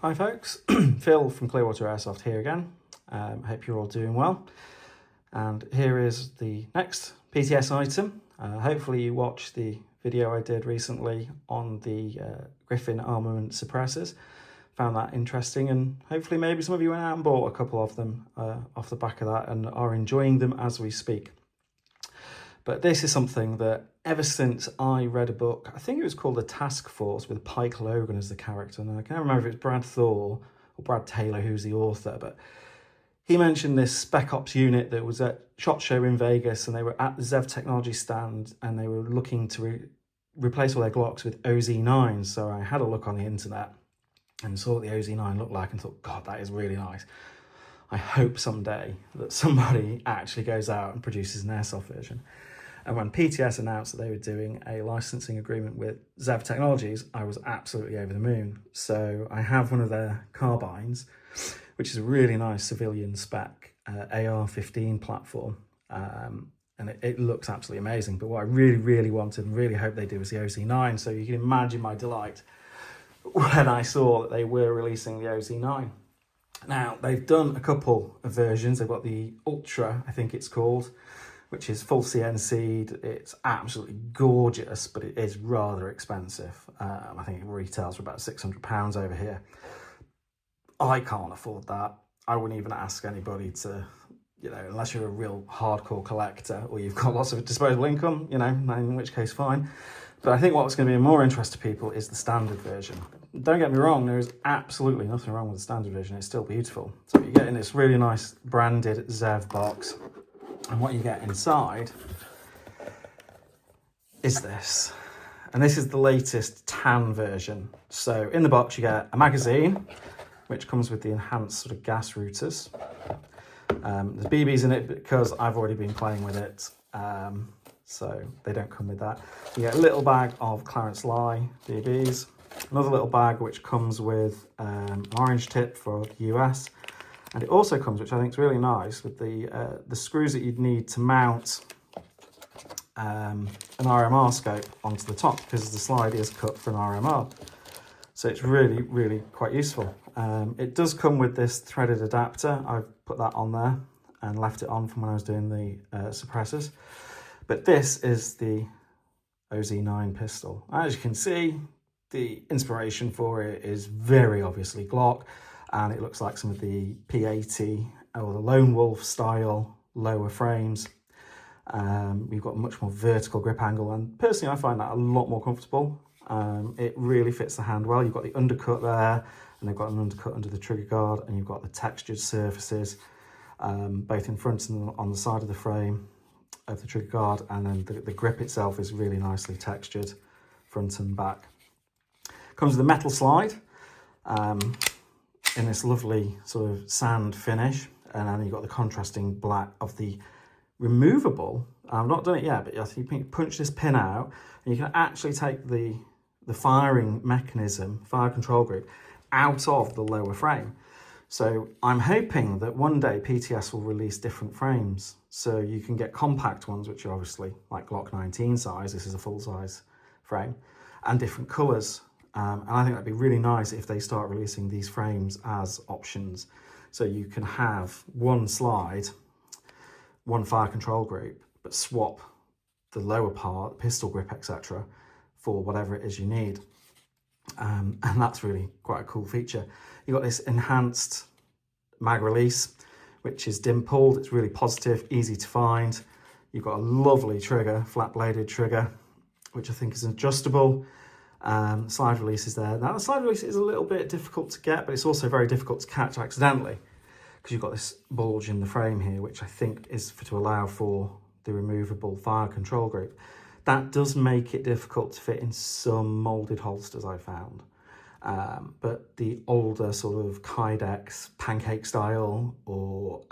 Hi folks, Phil from Clearwater Airsoft here again. Hope you're all doing well. And here is the next PTS item. Hopefully you watched the video I did recently on the Griffin armament suppressors. Found that interesting, and hopefully maybe some of you went out and bought a couple of them off the back of that and are enjoying them as we speak. But this is something that ever since I read a book, I think it was called The Task Force with Pike Logan as the character. And I can't remember if it's Brad Thor or Brad Taylor who's the author, but he mentioned this Spec Ops unit that was at SHOT Show in Vegas, and they were at the ZEV Technologies stand and they were looking to replace all their Glocks with OZ9s. So I had a look on the internet and saw what the OZ9 looked like and thought, God, that is really nice. I hope someday that somebody actually goes out and produces an airsoft version. And when PTS announced that they were doing a licensing agreement with ZEV Technologies, I was absolutely over the moon. So I have one of their carbines, which is a really nice civilian spec AR-15 platform. And it looks absolutely amazing. But what I really, really wanted and really hope they do was the OZ9. So you can imagine my delight when I saw that they were releasing the OZ9. Now, they've done a couple of versions. They've got the Ultra, I think it's called, which is full CNC'd. It's absolutely gorgeous, but it is rather expensive. I think it retails for about £600 over here. I can't afford that. I wouldn't even ask anybody to, unless you're a real hardcore collector or you've got lots of disposable income, in which case fine. But I think what's going to be of more interest to people is the standard version. Don't get me wrong, there is absolutely nothing wrong with the standard version. It's still beautiful. So you get in this really nice branded ZEV box. And what you get inside is this. And this is the latest tan version. So in the box you get a magazine, which comes with the enhanced sort of gas routers. There's BBs in it because I've already been playing with it. So they don't come with that. You get a little bag of Clarence Lye BBs. Another little bag which comes with an orange tip for the US. And it also comes, which I think is really nice, with the screws that you'd need to mount an RMR scope onto the top, because the slide is cut for an RMR. So it's really, really quite useful. It does come with this threaded adapter. I've put that on there and left it on from when I was doing the suppressors. But this is the OZ9 pistol. As you can see, the inspiration for it is very obviously Glock. And it looks like some of the P80 or the Lone Wolf style lower frames. You've got a much more vertical grip angle, and personally I find that a lot more comfortable. It really fits the hand well. You've got the undercut there, and they've got an undercut under the trigger guard, and you've got the textured surfaces, both in front and on the side of the frame of the trigger guard, and then the grip itself is really nicely textured front and back. Comes with a metal slide. In this lovely sort of sand finish, and then you've got the contrasting black of the removable. I've not done it yet, but I think you can punch this pin out and you can actually take the firing mechanism, fire control group, out of the lower frame. So I'm hoping that one day PTS will release different frames. So you can get compact ones, which are obviously like Glock 19 size, this is a full size frame, and different colours. And I think that'd be really nice if they start releasing these frames as options. So you can have one slide, one fire control group, but swap the lower part, pistol grip, etc., for whatever it is you need. And that's really quite a cool feature. You've got this enhanced mag release, which is dimpled. It's really positive, easy to find. You've got a lovely trigger, flat bladed trigger, which I think is adjustable. Slide release is there. Now the slide release is a little bit difficult to get, but it's also very difficult to catch accidentally, because you've got this bulge in the frame here, which I think is to allow for the removable fire control group. That does make it difficult to fit in some moulded holsters I found. But the older sort of Kydex pancake style or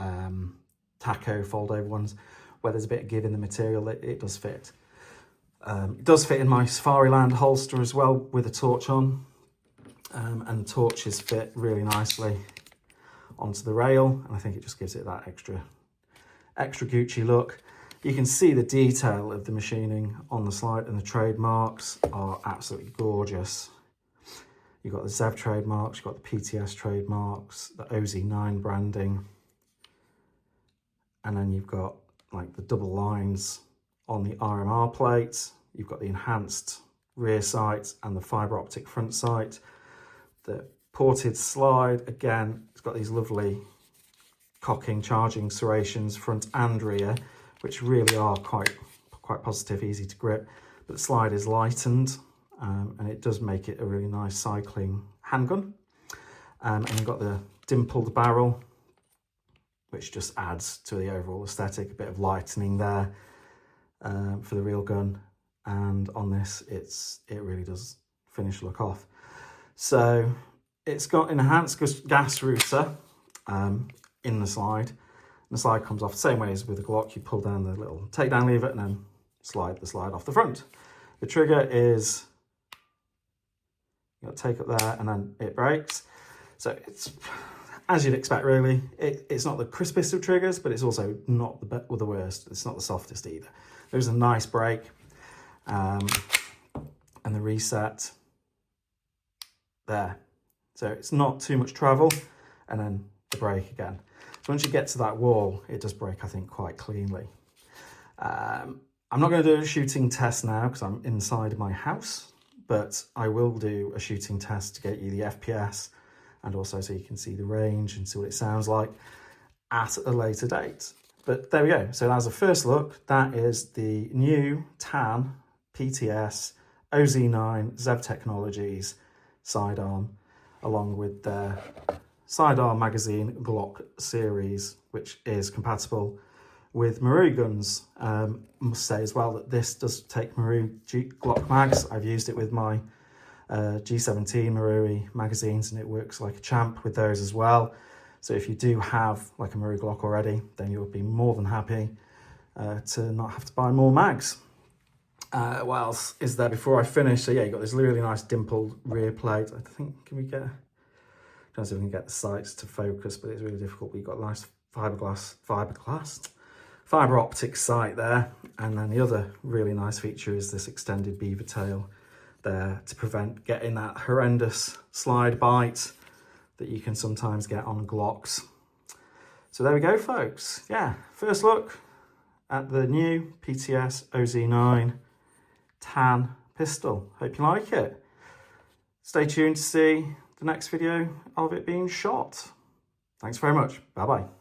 taco fold over ones, where there's a bit of give in the material, it does fit. It does fit in my Safariland holster as well with a torch on, and torches fit really nicely onto the rail, and I think it just gives it that extra Gucci look. You can see the detail of the machining on the slide, and the trademarks are absolutely gorgeous. You've got the ZEV trademarks, you've got the PTS trademarks, the OZ9 branding, and then you've got like the double lines on the RMR plates. You've got the enhanced rear sight and the fibre optic front sight. The ported slide, again, it's got these lovely cocking charging serrations front and rear, which really are quite positive, easy to grip. But the slide is lightened, and it does make it a really nice cycling handgun. And you've got the dimpled barrel, which just adds to the overall aesthetic, a bit of lightening there for the real gun. And on this, it really does finish look off. So it's got enhanced gas router in the slide. And the slide comes off the same way as with the Glock. You pull down the little takedown lever and then slide the slide off the front. The trigger is, you got to take up there and then it breaks. So it's, as you'd expect really, it's not the crispest of triggers, but it's also not the worst. It's not the softest either. There's a nice break, and the reset there. So it's not too much travel, and then the break again. So once you get to that wall, it does break, I think, quite cleanly. I'm not going to do a shooting test now because I'm inside my house, but I will do a shooting test to get you the FPS and also so you can see the range and see what it sounds like at a later date. But there we go. So as a first look, that is the new tan PTS OZ9 ZEV Technologies sidearm, along with their sidearm magazine Glock series, which is compatible with Maru guns. I must say as well that this does take Maru Glock mags. I've used it with my G17 Maru magazines and it works like a champ with those as well. So if you do have like a Maru Glock already, then you'll be more than happy to not have to buy more mags. What else is there before I finish? So yeah, you've got this really nice dimpled rear plate. I think, can we get, I don't know if we can get the sights to focus, but it's really difficult. We've got a nice fibre optic sight there. And then the other really nice feature is this extended beaver tail there to prevent getting that horrendous slide bite that you can sometimes get on Glocks. So there we go, folks. Yeah, first look at the new PTS OZ9 tan pistol. Hope you like it. Stay tuned to see the next video of it being shot. Thanks very much. Bye-bye.